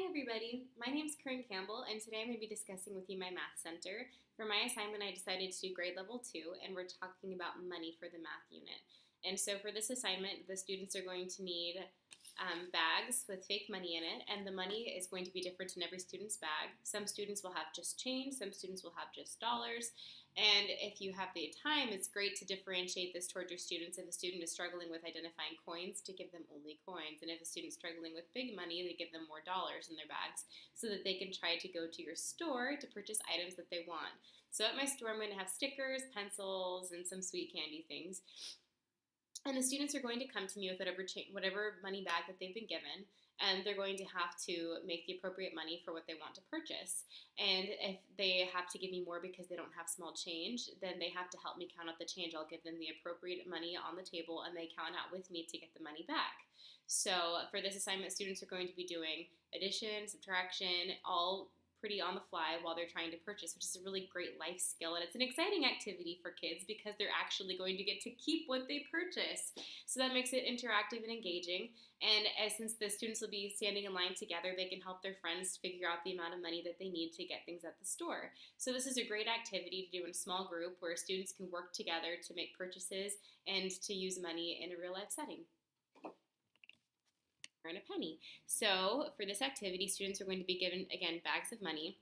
everybody, my name is Corinne Campbell, and today I'm going to be discussing with you my Math Center. For my assignment, I decided to do grade level 2, and we're talking about money for the math unit. And so for this assignment, the students are going to need bags with fake money in it, and the money is going to be different in every student's bag. Some students will have just change, some students will have just dollars, and if you have the time, it's great to differentiate this toward your students. If a student is struggling with identifying coins, to give them only coins, and if a student's struggling with big money, to give them more dollars in their bags so that they can try to go to your store to purchase items that they want. So at my store, I'm going to have stickers, pencils, and some sweet candy things. And the students are going to come to me with whatever money bag that they've been given, and they're going to have to make the appropriate money for what they want to purchase. And if they have to give me more because they don't have small change, then they have to help me count out the change. I'll give them the appropriate money on the table, and they count out with me to get the money back. So for this assignment, students are going to be doing addition, subtraction, all pretty on the fly while they're trying to purchase, which is a really great life skill, and it's an exciting activity for kids because they're actually going to get to keep what they purchase. So that makes it interactive and engaging, and since the students will be standing in line together, they can help their friends figure out the amount of money that they need to get things at the store. So this is a great activity to do in a small group where students can work together to make purchases and to use money in a real life setting. And a penny. So for this activity, students are going to be given, again, bags of money,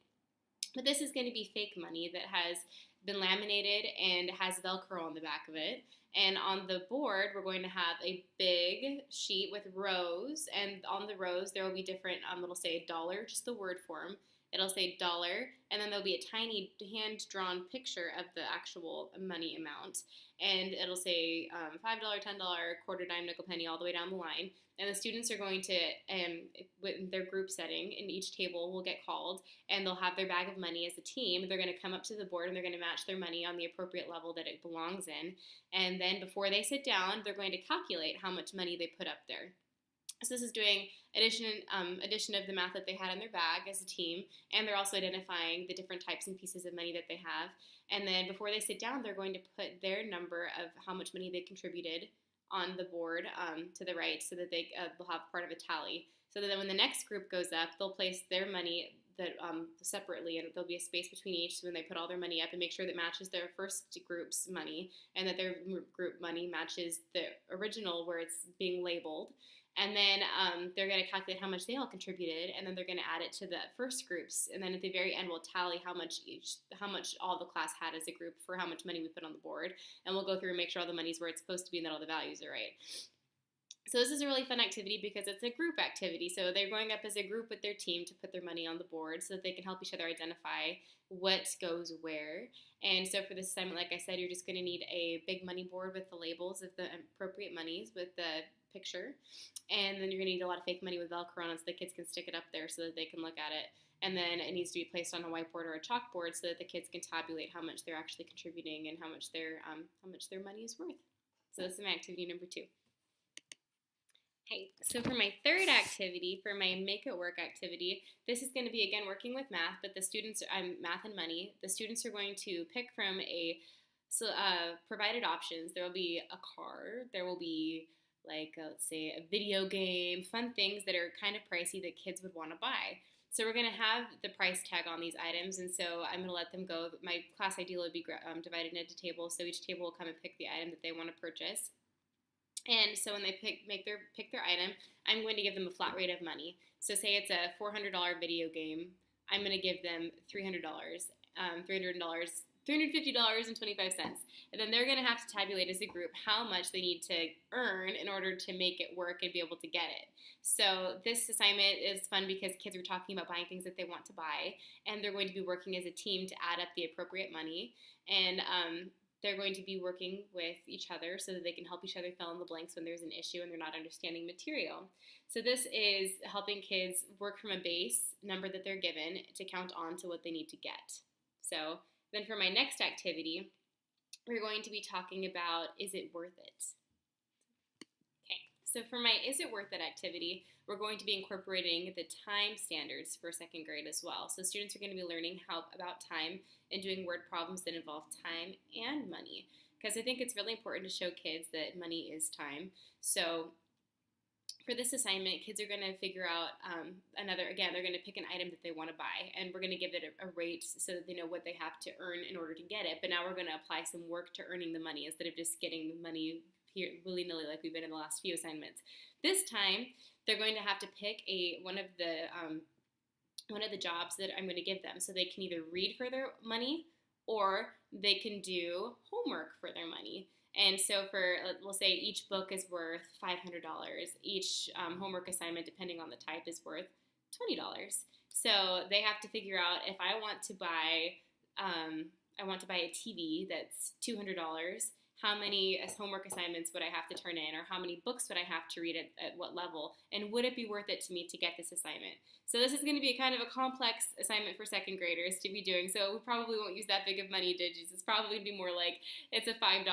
but this is going to be fake money that has been laminated and has Velcro on the back of it. And on the board, we're going to have a big sheet with rows, and on the rows there will be different, it'll say dollar, just the word form. It'll say dollar, and then there'll be a tiny hand-drawn picture of the actual money amount. And it'll say $5, $10, quarter, dime, nickel, penny, all the way down the line. And the students are going to, with their group setting, in each table will get called, and they'll have their bag of money as a team. They're going to come up to the board, and they're going to match their money on the appropriate level that it belongs in. And then before they sit down, they're going to calculate how much money they put up there. So this is doing addition of the math that they had in their bag as a team, and they're also identifying the different types and pieces of money that they have. And then before they sit down, they're going to put their number of how much money they contributed on the board to the right, so that they'll have part of a tally. So that then when the next group goes up, they'll place their money separately, and there'll be a space between each. So when they put all their money up, and make sure that matches their first group's money, and that their group money matches the original where it's being labeled. And then they're going to calculate how much they all contributed, and then they're going to add it to the first groups. And then at the very end, we'll tally how much all the class had as a group for how much money we put on the board. And we'll go through and make sure all the money's where it's supposed to be and that all the values are right. So this is a really fun activity because it's a group activity. So they're going up as a group with their team to put their money on the board so that they can help each other identify what goes where. And so for this assignment, like I said, you're just going to need a big money board with the labels of the appropriate monies with the picture. And then you're going to need a lot of fake money with Velcro on it so the kids can stick it up there so that they can look at it. And then it needs to be placed on a whiteboard or a chalkboard so that the kids can tabulate how much they're actually contributing and how much their money is worth. So this is my activity number 2. Okay, so for my third activity, for my Make It Work activity, this is going to be, again, working with math, but the students, math and money, the students are going to pick from provided options. There will be a car, there will be, let's say, a video game, fun things that are kind of pricey that kids would want to buy. So we're going to have the price tag on these items, and so I'm going to let them go. My class ideal would be divided into tables, so each table will come and pick the item that they want to purchase. And so when they pick their item, I'm going to give them a flat rate of money. So say it's a $400 video game, I'm going to give them $300, $350.25. And then they're going to have to tabulate as a group how much they need to earn in order to make it work and be able to get it. So this assignment is fun because kids are talking about buying things that they want to buy, and they're going to be working as a team to add up the appropriate money. And they're going to be working with each other so that they can help each other fill in the blanks when there's an issue and they're not understanding material. So this is helping kids work from a base number that they're given to count on to what they need to get. So then for my next activity, we're going to be talking about, is it worth it? Okay, so for my Is It Worth It activity, we're going to be incorporating the time standards for second grade as well. So students are going to be learning about time and doing word problems that involve time and money, because I think it's really important to show kids that money is time. So for this assignment, kids are going to figure out they're going to pick an item that they want to buy, and we're going to give it a rate so that they know what they have to earn in order to get it. But now we're going to apply some work to earning the money instead of just getting the money here willy-nilly like we've been in the last few assignments. This time, they're going to have to pick one of the jobs that I'm going to give them. So they can either read for their money or they can do homework for their money. And so we'll say each book is worth $500. Each homework assignment, depending on the type, is worth $20. So they have to figure out if I want to buy a TV that's $200. How many homework assignments would I have to turn in, or how many books would I have to read at what level, and would it be worth it to me to get this assignment? So this is going to be kind of a complex assignment for second graders to be doing, so we probably won't use that big of money digits. It's probably going to be more like it's a $5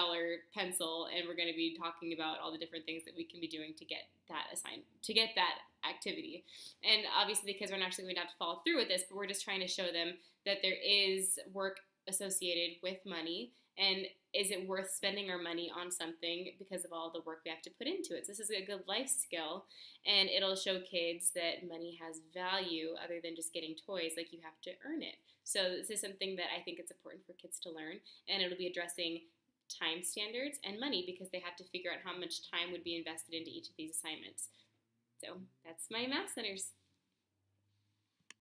pencil, and we're going to be talking about all the different things that we can be doing to get that activity. And obviously the kids aren't actually going to have to follow through with this, but we're just trying to show them that there is work associated with money, and is it worth spending our money on something because of all the work we have to put into it? So this is a good life skill, and it'll show kids that money has value other than just getting toys. Like, you have to earn it. So this is something that I think it's important for kids to learn, and it'll be addressing time standards and money because they have to figure out how much time would be invested into each of these assignments. So that's my Math Centers.